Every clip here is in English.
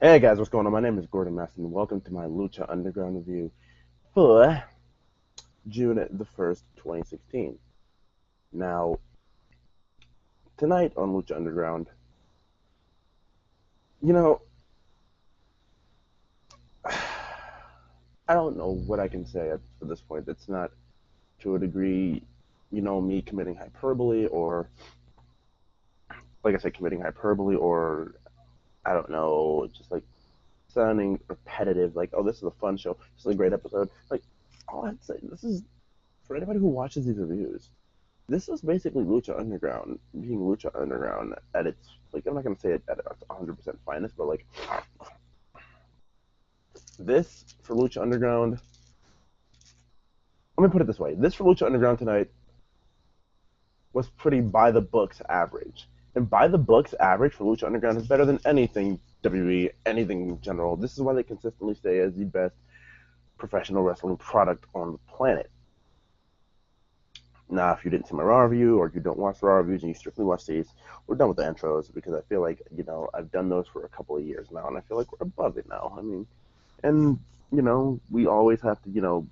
Hey guys, what's going on? My name is Gordon Masson, and welcome to my Lucha Underground review for June the 1st, 2016. Now, tonight on Lucha Underground, you know, I don't know what I can say at this point that's not to a degree, me committing hyperbole or, like I said, committing hyperbole or, I don't know, just like sounding repetitive, like, oh, this is a fun show, this is a great episode. Like, all I'd say, this is, for anybody who watches these reviews, this is basically Lucha Underground being Lucha Underground at its, like, I'm not gonna say it at its 100% finest, but like this for Lucha Underground. Let me put it this way: this for Lucha Underground tonight was pretty by the books average, and by the books average for Lucha Underground is better than anything WWE, anything in general. This is why they consistently stay as the best professional wrestling product on the planet. Now, if you didn't see my Raw review or you don't watch Raw reviews and you strictly watch these, we're done with the intros because I feel like, I've done those for a couple of years now and I feel like we're above it now. I mean, and, we always have to,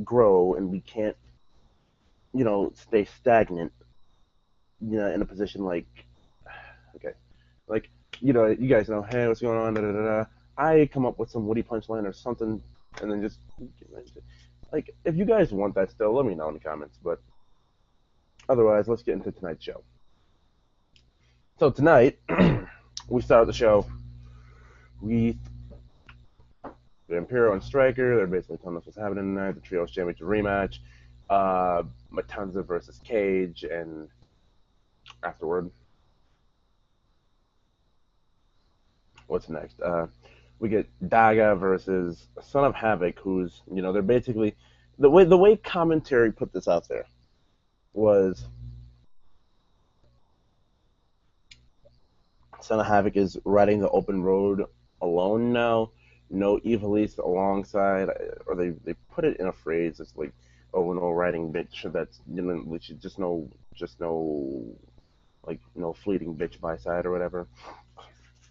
grow and we can't, stay stagnant, in a position like, okay, like, you guys know, hey, what's going on, da da da da. I come up with some witty punchline or something and then just, like, if you guys want that still, let me know in the comments, but otherwise, let's get into tonight's show. So tonight, we start the show with the Imperial and Striker. They're basically telling us what's happening tonight. The Trios Championship rematch. Matanza versus Cage, and afterward, what's next? We get Daga versus Son of Havoc, who's, they're basically the way commentary put this out there was Son of Havoc is riding the open road alone now. No Evilise alongside, or they put it in a phrase. It's like, oh, no riding bitch. That's, which is just no, like, no fleeting bitch by side or whatever.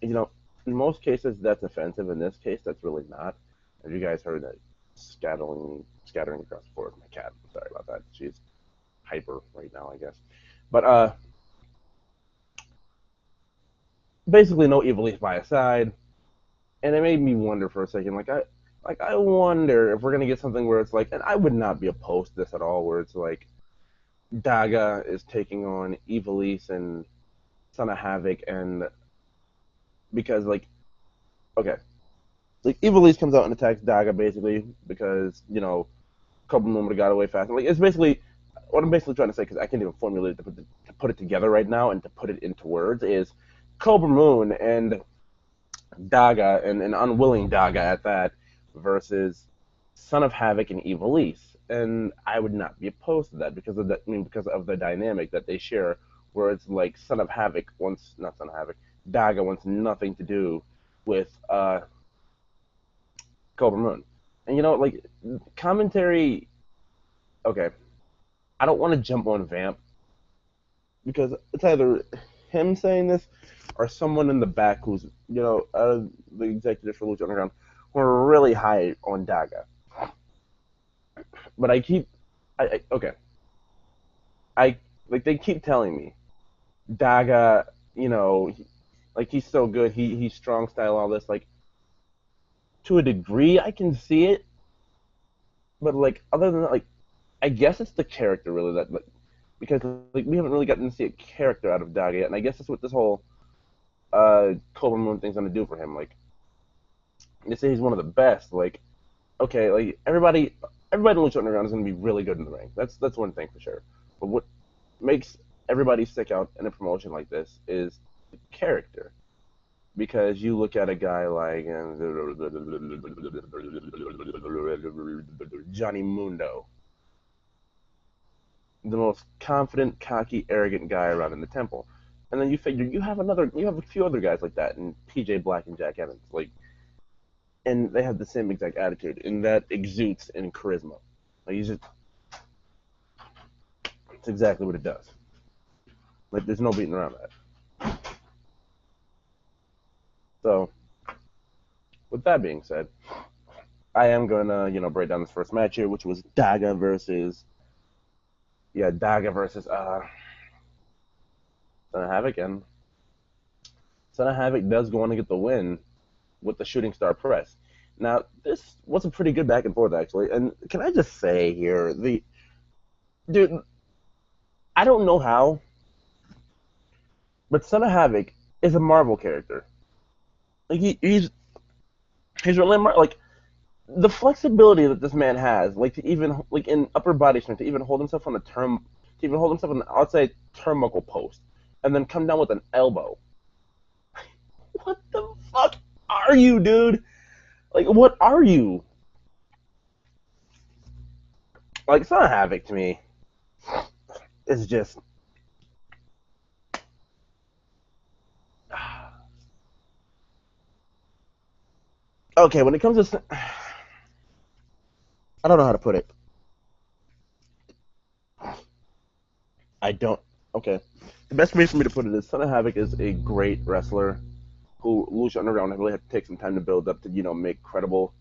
You know, in most cases that's offensive. In this case, that's really not. Have you guys heard that scattering across the floor with my cat? Sorry about that. She's hyper right now, I guess. But basically, no Evilise by his side. And it made me wonder for a second, like I wonder if we're gonna get something where it's like, and I would not be opposed to this at all, where it's like Daga is taking on Evilise and Son of Havoc, and because like, okay, like Evilise comes out and attacks Daga basically because Cobra Moon would have got away fast. Like, it's basically what I'm basically trying to say, because I can't even formulate it to put it together right now and to put it into words, is Cobra Moon and Daga, and an unwilling Daga at that, versus Son of Havoc and Evilise. And I would not be opposed to that because of the, I mean, because of the dynamic that they share, where it's like Son of Havoc wants, not Son of Havoc, Daga wants nothing to do with Cobra Moon. And like, commentary, okay, I don't want to jump on Vamp because it's either him saying this or someone in the back who's, out of the executives for Lucha Underground, who are really high on Daga. But okay, I like, they keep telling me Daga, like, he's so good, he's strong style, all this, like, to a degree I can see it, but like, other than that, like, I guess it's the character really that, like, because like we haven't really gotten to see a character out of Daga yet, and I guess that's what this whole Cobra Moon thing's gonna do for him. Like, they say he's one of the best. Like, okay, like, everybody in Lucha Underground is gonna be really good in the ring. That's one thing for sure. But what makes everybody stick out in a promotion like this is the character. Because you look at a guy like Johnny Mundo, the most confident, cocky, arrogant guy around in the temple. And then you figure you have a few other guys like that, and PJ Black and Jack Evans, like, and they have the same exact attitude, and that exudes in charisma. Like, you just, it's exactly what it does. Like, there's no beating around that. So, with that being said, I am gonna break down this first match here, which was Daga versus Son of Havoc, and Son of Havoc does go on to get the win with the shooting star press. Now, this was a pretty good back and forth actually, and can I just say here, the dude, I don't know how, but Son of Havoc is a Marvel character. Like he's really like the flexibility that this man has, like to even like in upper body strength to even hold himself on to even hold himself on the outside turnbuckle post, and then come down with an elbow. What the fuck are you, dude? Like, what are you? Like, Son of Havoc to me is just. Okay, when it comes to. I don't know how to put it. I don't. Okay. The best way for me to put it is Son of Havoc is a great wrestler who Lucha Underground really had to take some time to build up to, make credible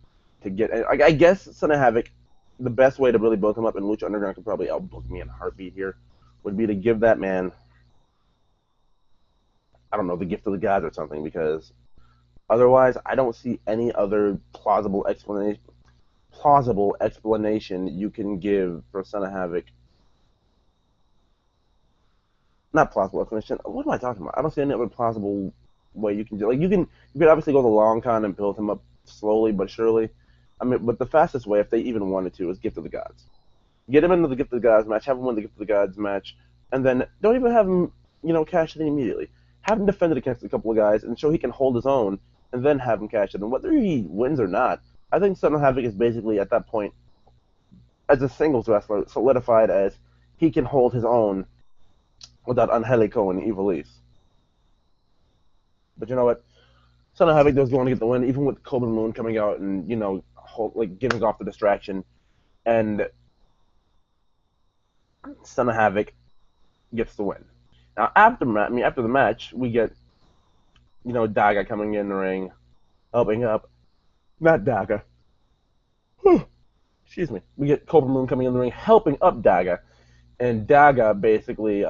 to get. I guess Son of Havoc, the best way to really build him up, and Lucha Underground could probably outbook me in a heartbeat here, would be to give that man, I don't know, the gift of the gods or something, because otherwise I don't see any other plausible explanation you can give for Son of Havoc. Not plausible explanation. What am I talking about? I don't see any other plausible way you can do. Like you could obviously go the long con and build him up slowly but surely. I mean, but the fastest way, if they even wanted to, is Gift of the Gods. Get him into the Gift of the Gods match, have him win the Gift of the Gods match, and then don't even have him, cash it in immediately. Have him defend it against a couple of guys and show he can hold his own, and then have him cash it. And whether he wins or not, I think Son of Havoc is basically at that point, as a singles wrestler, solidified as he can hold his own without Angelico and Evilise. But you know what? Son of Havoc does go on to get the win, even with Cobra Moon coming out and like giving off the distraction, and Son of Havoc gets the win. Now after the match, we get Daga coming in the ring, helping up. Not Daga. Excuse me. We get Cobra Moon coming in the ring, helping up Daga, and Daga basically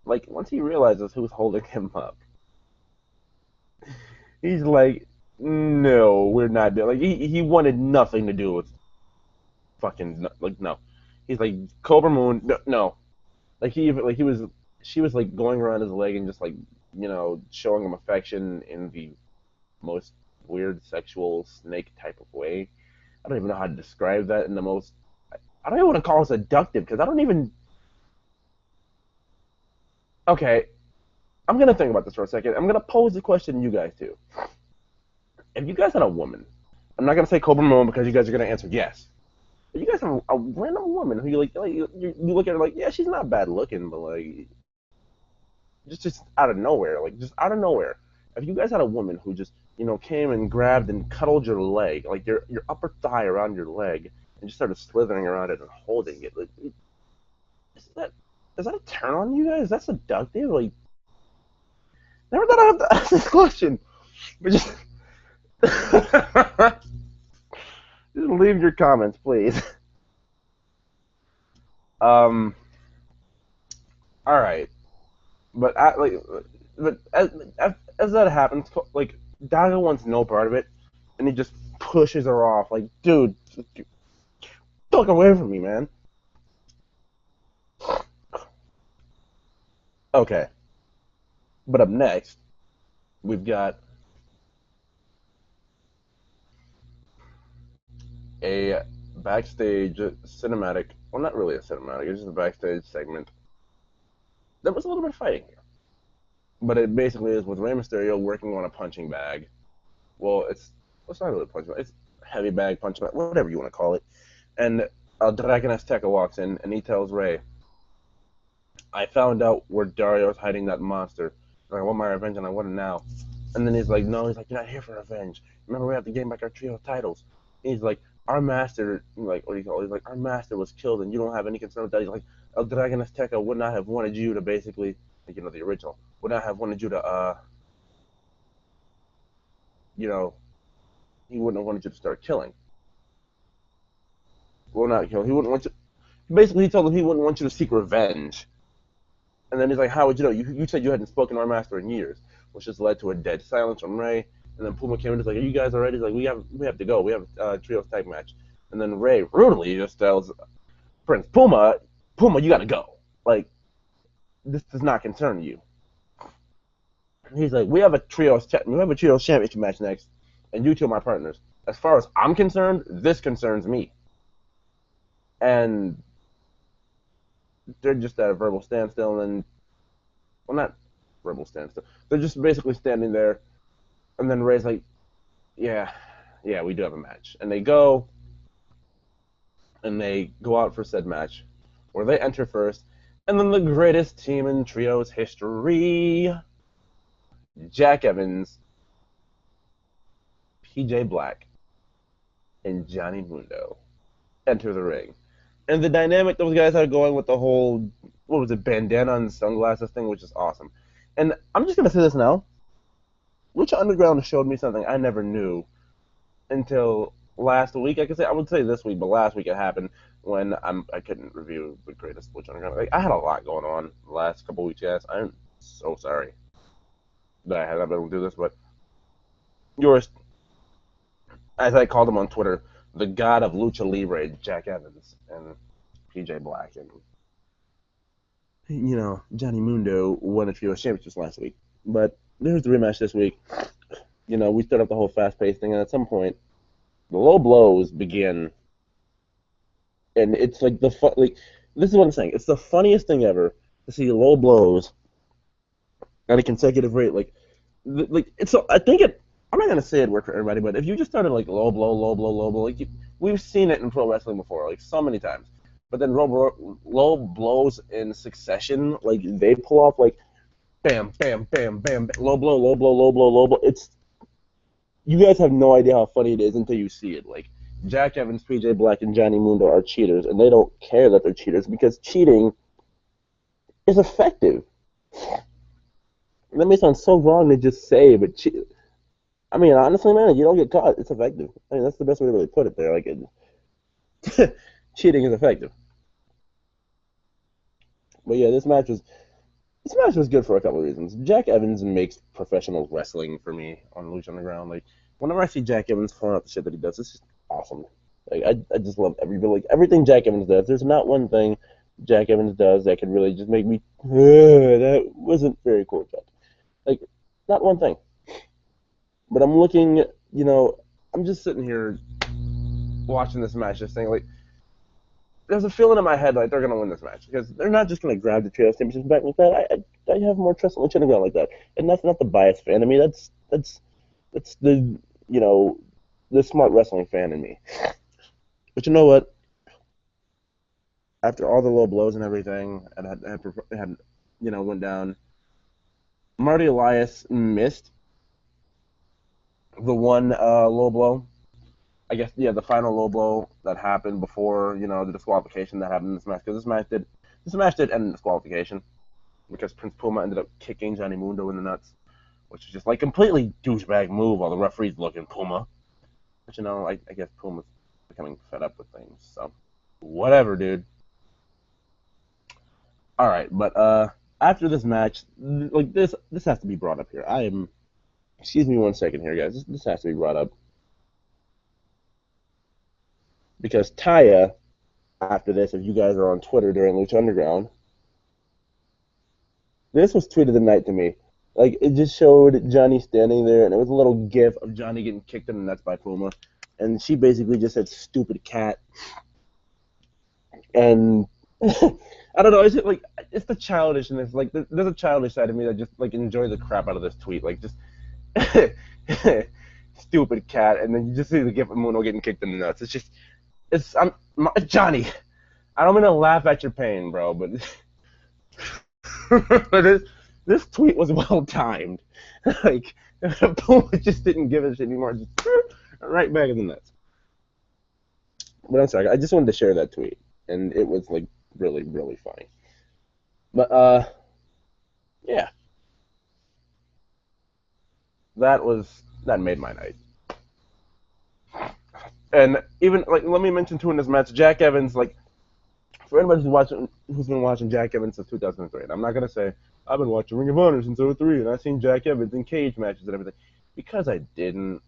like once he realizes who's holding him up, he's like, no, we're not doing. Like he wanted nothing to do with fucking like no. He's like Cobra Moon, no, no. Like he was she was like going around his leg and just like showing him affection in the most weird sexual snake type of way. I don't even know how to describe that in the most. I don't even want to call it seductive because I don't even. Okay, I'm gonna think about this for a second. I'm gonna pose the question to you guys too. If you guys had a woman, I'm not gonna say Cobra Moon because you guys are gonna answer yes. But you guys have a random woman who you look at her like, yeah, she's not bad looking, but like just out of nowhere, like just out of nowhere. If you guys had a woman who just came and grabbed and cuddled your leg, like your upper thigh around your leg, and just started slithering around it and holding it, like, is that is that a turn on you guys? Is that seductive? Like, never thought I have to ask this question, but just just leave your comments, please. Um. All right, but as that happens, like Daga wants no part of it, and he just pushes her off. Like, dude, fuck away from me, man. Okay, but up next we've got a backstage cinematic. Well, not really a cinematic. It's just a backstage segment. There was a little bit of fighting here, but it basically is with Rey Mysterio working on a punching bag. Well, it's not really a punching bag. It's a heavy bag, punching bag, whatever you want to call it. And Dragon Azteca walks in and he tells Rey, I found out where Dario's hiding that monster. And I want my revenge and I want it now. And then he's like, no, he's like, you're not here for revenge. Remember, we have to gain back our trio titles. And he's like, our master, like, what do you call it? He's like, our master was killed and you don't have any concern with that. He's like, El Dragon Azteca would not have wanted you to basically, like, the original, would not have wanted you to, you know, he wouldn't have wanted you to start killing. Well, not kill. He wouldn't want you. Basically, he told him he wouldn't want you to seek revenge. And then he's like, "How would you know? You said you hadn't spoken to our master in years," which just led to a dead silence from Ray. And then Puma came in and was like, "Are you guys already?" He's like, "We have to go. We have a trios tag match." And then Ray brutally just tells Prince Puma, "Puma, you gotta go. Like, this does not concern you." He's like, we have a trios championship match next, and you two are my partners. As far as I'm concerned, this concerns me." And they're just at a verbal standstill, and then, well, not verbal standstill. They're just basically standing there, and then Ray's like, "Yeah, yeah, we do have a match," and they go out for said match, where they enter first, and then the greatest team in trios history, Jack Evans, PJ Black, and Johnny Mundo, enter the ring. And the dynamic those guys had going with the whole, what was it, bandana and sunglasses thing, which is awesome. And I'm just gonna say this now. Lucha Underground showed me something I never knew until last week. I would say this week, but last week it happened when I couldn't review the greatest Lucha Underground. Like, I had a lot going on the last couple weeks, guys. I'm so sorry that I had not been able to do this, but yours, as I called him on Twitter, the god of Lucha Libre, Jack Evans, and PJ Black, and Johnny Mundo won a few championships last week. But there's the rematch this week. We start up the whole fast-paced thing, and at some point, the low blows begin, and it's like this is what I'm saying. It's the funniest thing ever to see low blows at a consecutive rate. It's so I think it. I'm not gonna say it worked for everybody, but if you just started like low blow, low blow, low blow, we've seen it in pro wrestling before, like so many times. But then low blows in succession, like they pull off like bam, bam, bam, bam, bam, low blow, low blow, low blow, low blow. It's You guys have no idea how funny it is until you see it. Like, Jack Evans, PJ Black, and Johnny Mundo are cheaters, and they don't care that they're cheaters because cheating is effective. That may sound so wrong to just say, but I mean, honestly, man, if you don't get caught, it's effective. I mean, that's the best way to really put it there. Like, cheating is effective. But yeah, this match was good for a couple of reasons. Jack Evans makes professional wrestling for me on Lucha Underground. Like, whenever I see Jack Evans pulling out the shit that he does, it's just awesome. Like, I just love everything Jack Evans does. There's not one thing Jack Evans does that could really just make me, that wasn't very cool, Jack. Like, not one thing. But I'm looking, I'm just sitting here watching this match, just saying, like, there's a feeling in my head like they're gonna win this match because they're not just gonna grab the trios championship back like that. I have more trust in Lucha Underground like that, and that's not the biased fan. I mean, that's the the smart wrestling fan in me. But you know what? After all the low blows and everything, and had went down, Marty Elias missed the one low blow. I guess, yeah, the final low blow that happened before the disqualification that happened in this match, because this match did end in disqualification because Prince Puma ended up kicking Johnny Mundo in the nuts, which is just like completely douchebag move while the referee's looking Puma. But I guess Puma's becoming fed up with things, so whatever, dude. All right, but after this match, like this has to be brought up here. Excuse me one second here, guys. This has to be brought up because Taya, after this, if you guys are on Twitter during Lucha Underground, this was tweeted the night to me. Like, it just showed Johnny standing there, and it was a little gif of Johnny getting kicked in the nuts by Puma, and she basically just said "stupid cat," and I don't know. It's the childishness. Like, there's a childish side of me that just like enjoy the crap out of this tweet. Like, just stupid cat, and then you just see the gif of Muno getting kicked in the nuts. It's just Johnny. I don't mean to laugh at your pain, bro, but this tweet was well timed. Like, Puma just didn't give a shit anymore. Just right back in the nuts. But I'm sorry, I just wanted to share that tweet, and it was like really, really funny. But yeah, that was that made my night. And even like, let me mention too in this match, Jack Evans. Like, for anybody who's been watching Jack Evans since 2003, and I'm not gonna say I've been watching Ring of Honor since '03, and I've seen Jack Evans in cage matches and everything, because I didn't.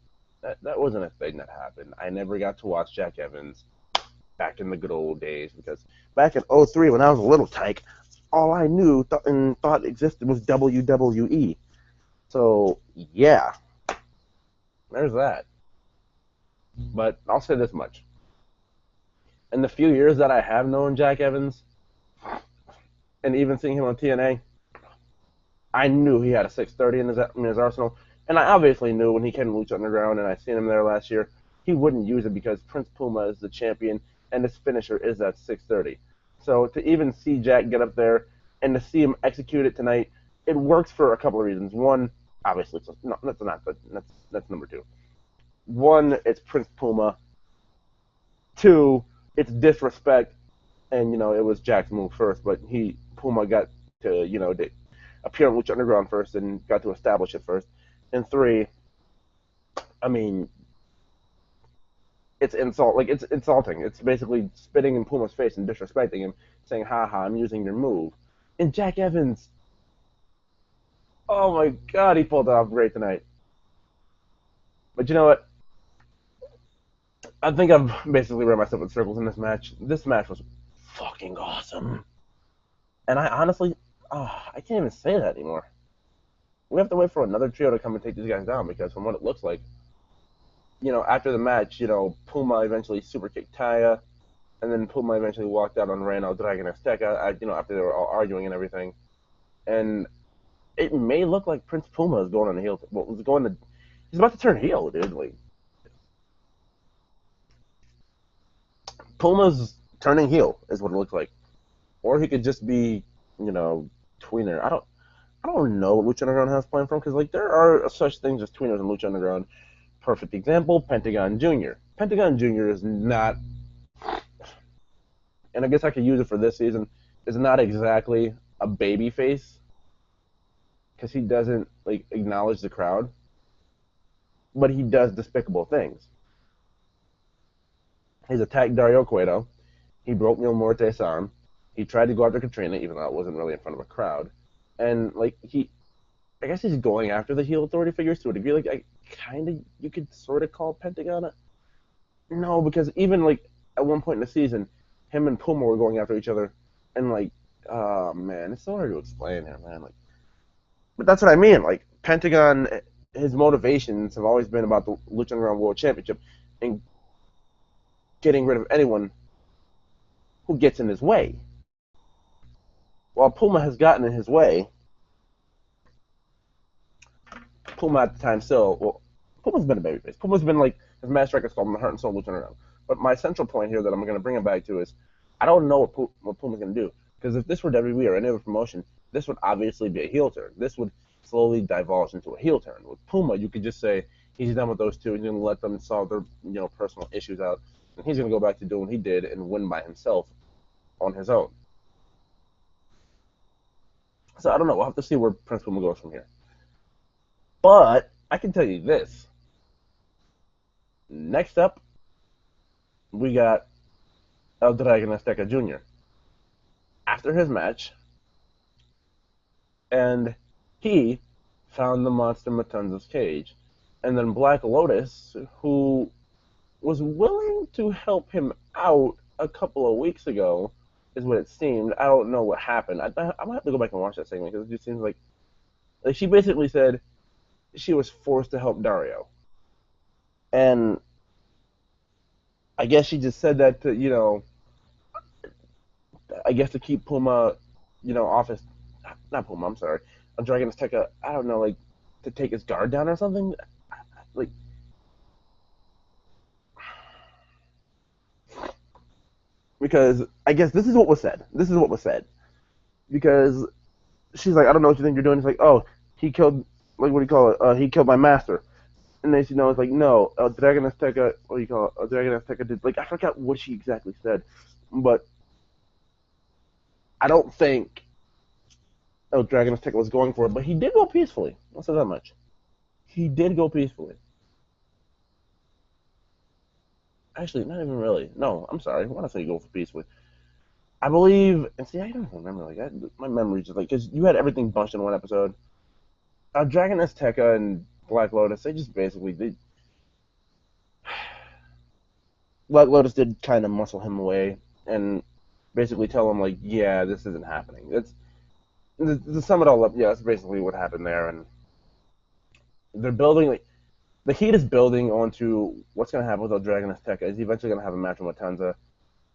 That wasn't a thing that happened. I never got to watch Jack Evans back in the good old days, because back in '03 when I was a little tyke, all I knew and thought existed was WWE. So yeah, there's that. But I'll say this much: in the few years that I have known Jack Evans, and even seeing him on TNA, I knew he had a 630 in his arsenal, and I obviously knew when he came to Lucha Underground, and I seen him there last year, he wouldn't use it because Prince Puma is the champion, and his finisher is that 630. So to even see Jack get up there and to see him execute it tonight, it works for a couple of reasons. One, obviously, no, that's not, that's number two. One, it's Prince Puma. Two, it's disrespect, and it was Jack's move first, but Puma got to appear on Lucha Underground first and got to establish it first. And three, I mean, it's insulting. It's basically spitting in Puma's face and disrespecting him, saying, "Ha ha, I'm using your move." And Jack Evans, oh my God, he pulled it off great tonight. But you know what? I think I've basically ran myself in circles in this match. This match was fucking awesome. And I honestly, I can't even say that anymore. We have to wait for another trio to come and take these guys down, because from what it looks like, after the match, Puma eventually super kicked Taya, and then Puma eventually walked out on Reno, Dragon Azteca, after they were all arguing and everything. And it may look like Prince Puma is going on the heel. He's about to turn heel, dude. Like, Puma's turning heel is what it looks like, or he could just be, tweener. I don't know what Lucha Underground has planned for him, because like there are such things as tweeners in Lucha Underground. Perfect example, Pentagon Jr. Pentagon Jr. is not, and I guess I could use it for this season, is not exactly a baby face, because he doesn't like acknowledge the crowd, but he does despicable things. He's attacked Dario Cueto. He broke Mil Muerte's arm. He tried to go after Katrina, even though it wasn't really in front of a crowd. And like I guess he's going after the heel authority figures to a degree. Like, you could sort of call Pentagon no, because even like at one point in the season, him and Puma were going after each other, and like, oh man, it's so hard to explain here, man. Like, but that's what I mean. Like, Pentagon, his motivations have always been about the Lucha Underground World Championship and getting rid of anyone who gets in his way. While Puma has gotten in his way, Puma at the time still, well, Puma's been a babyface. Puma's been like, his match record called him the Heart and Soul Lucha Underground. But my central point here that I'm going to bring him back to is, I don't know what Puma's going to do. Because if this were WWE or any other promotion, this would obviously be a heel turn. This would slowly divulge into a heel turn. With Puma, you could just say he's done with those two. He's going to let them solve their personal issues out, and he's going to go back to doing what he did and win by himself on his own. So I don't know. We'll have to see where Prince Puma goes from here. But I can tell you this. Next up, we got El Dragon Azteca Jr. After his match, and he found the Monster Matanza's cage. And then Black Lotus, who was willing to help him out a couple of weeks ago, is what it seemed. I don't know what happened. I'm going to have to go back and watch that segment, because it just seems like she basically said she was forced to help Dario. And I guess she just said that to, I guess to keep Puma, off his, not Puma, I'm sorry, I'm Dragon Azteca, I don't know, like, to take his guard down or something? Like, because I guess this is what was said. Because she's like, I don't know what you think you're doing. It's like, oh, he killed, like, what do you call it? He killed my master. And then it's like, no, Dragon Azteca, what do you call it? Dragon Azteca did, like, I forgot what she exactly said. But I don't think Dragon Azteca was going for it. But he did go peacefully. I'll say that much. He did go peacefully. Actually, not even really. No, I'm sorry. Why not say go for peacefully? I believe, and see, I don't remember like that. My memory's just like because you had everything bunched in one episode. Dragon Azteca and Black Lotus, they just basically Black Lotus did kind of muscle him away and basically tell him like, yeah, this isn't happening. It's to sum it all up. Yeah, that's basically what happened there, and they're building like the heat is building onto what's going to happen with El Dragon Azteca. Is he eventually going to have a match with Matanza?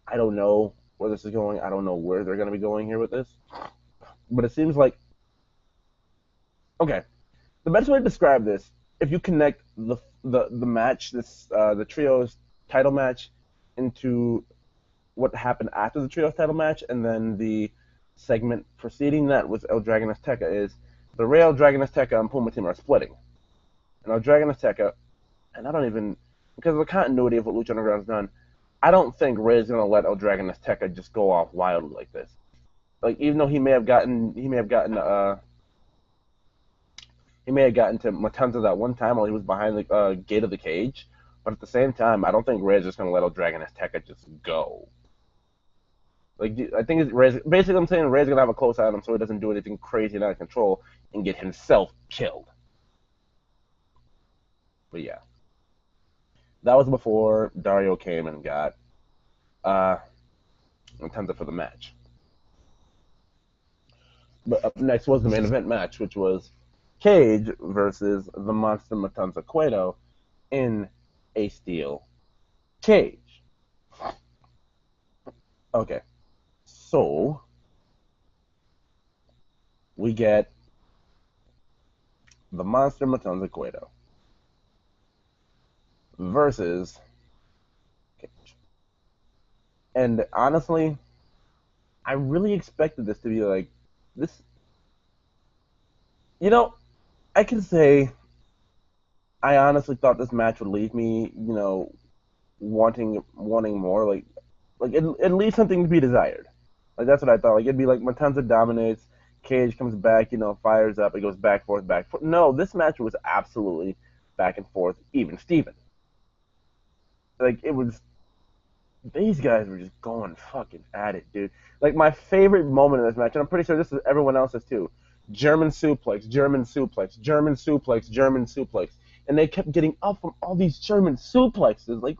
I don't know where this is going. I don't know where they're going to be going here with this, but it seems like okay. The best way to describe this, if you connect the match, the trios title match, into what happened after the trios title match, and then the segment preceding that with El Dragon Azteca is the Real Dragon Azteca and Puma Team are splitting, and El Dragon Azteca, and I don't even because of the continuity of what Lucha Underground's done, I don't think Rey's gonna let El Dragon Azteca just go off wildly like this. Like even though he may have gotten to Matanza that one time while he was behind the gate of the cage, but at the same time, I don't think Rey's just gonna let El Dragon Azteca just go. Like I think Rey's basically I'm saying Rey's gonna have a close eye on him so he doesn't do anything crazy and out of control and get himself killed. But yeah, that was before Dario came and got uh, Matanza for the match. But up next was the main event match, which was Cage versus the Monster Matanza Cueto in a steel cage. Okay, so we get the Monster Matanza Cueto versus Cage. And honestly, I really expected this to be like this. You know, I can say I honestly thought this match would leave me, wanting more. Like it leaves something to be desired. Like that's what I thought. Like it'd be like Matanza dominates, Cage comes back, fires up, it goes back forth, back forth. No, this match was absolutely back and forth, even Steven. Like it was these guys were just going fucking at it, dude. Like my favorite moment in this match, and I'm pretty sure this is everyone else's too. German suplex, German suplex, German suplex, German suplex, and they kept getting up from all these German suplexes. Like,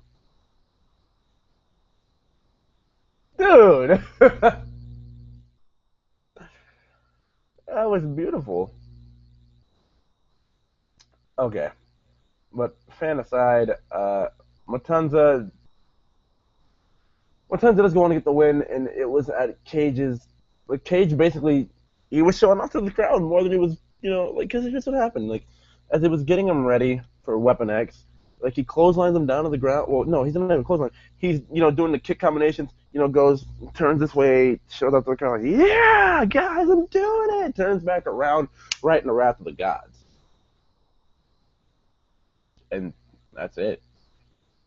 dude, that was beautiful. Okay, but fan aside, Matanza, Matanza does go on to get the win, and it was at Cage's. Like Cage basically, he was showing off to the crowd more than he was, like because here's what happened. Like as he was getting him ready for Weapon X, like he clotheslines him down to the ground. Well, no, he's not even clothesline. He's doing the kick combinations. Goes turns this way, shows up to the crowd. Like, yeah, guys, I'm doing it. Turns back around, right in the wrath of the gods, and that's it.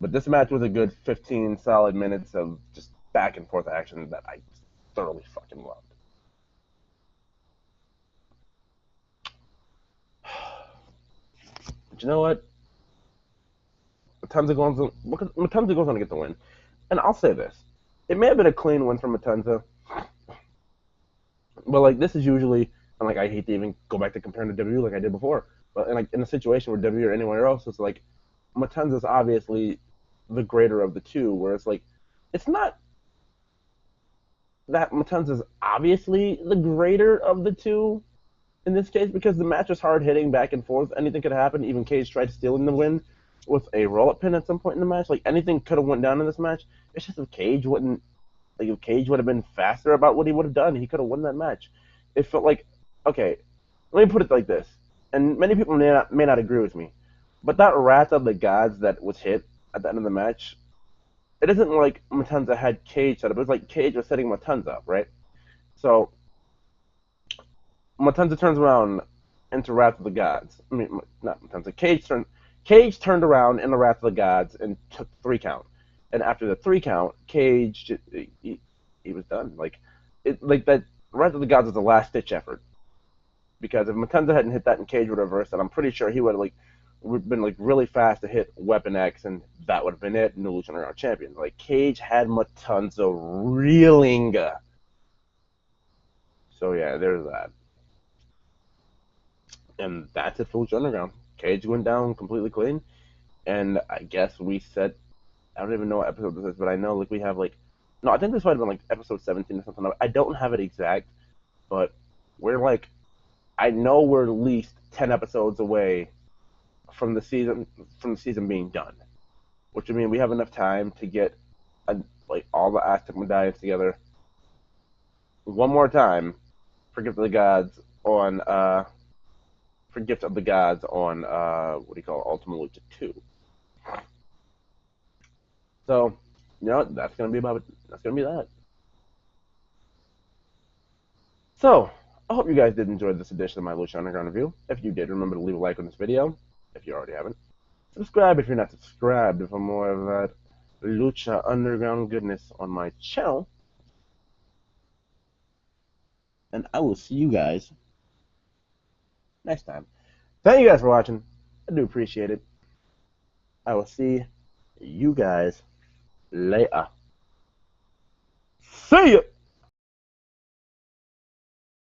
But this match was a good 15 solid minutes of just back and forth action that I thoroughly fucking loved. But you know what? Matanza goes on to get the win. And I'll say this. It may have been a clean win for Matanza, but like this is usually and like I hate to even go back to comparing to W like I did before. But in a situation where W or anywhere else, it's like Matanza's obviously the greater of the two, where it's like it's not that Matanza's obviously the greater of the two in this case because the match was hard hitting back and forth. Anything could happen. Even Cage tried stealing the win with a roll up pin at some point in the match. Like anything could have went down in this match. It's just if Cage would have been faster about what he would have done, he could have won that match. It felt like okay. Let me put it like this, and many people may not agree with me, but that Wrath of the Gods that was hit at the end of the match, it isn't like Matanza had Cage set up. It was like Cage was setting Matanza up, right? So Matanza turns around into Wrath of the Gods. I mean, not Matanza. Cage turned around in the Wrath of the Gods and took 3 count. And after the 3 count, Cage he was done. Like that Wrath of the Gods was the last ditch effort because if Matanza hadn't hit that and Cage would have reversed it, I'm pretty sure he would have been like really fast to hit Weapon X and that would have been it. New Lucha Underground champion. Like Cage had Matanza reeling. So yeah, there's that. And that's it for Lucha Underground. Cage went down completely clean, and I guess we set. I don't even know what episode this is, but I know like we have like. No, I think this might have been like episode 17 or something. I don't have it exact, but we're like. I know we're at least 10 episodes away from the season being done, which would mean we have enough time to get like all the Aztec medallions together one more time for Gift of the Gods on what do you call it, Ultima Lucha 2. So, that's gonna be about it. That's gonna be that. So, I hope you guys did enjoy this edition of my Lucha Underground review. If you did, remember to leave a like on this video. If you already haven't, subscribe if you're not subscribed for more of that Lucha Underground goodness on my channel. And I will see you guys next time. Thank you guys for watching. I do appreciate it. I will see you guys later. See ya!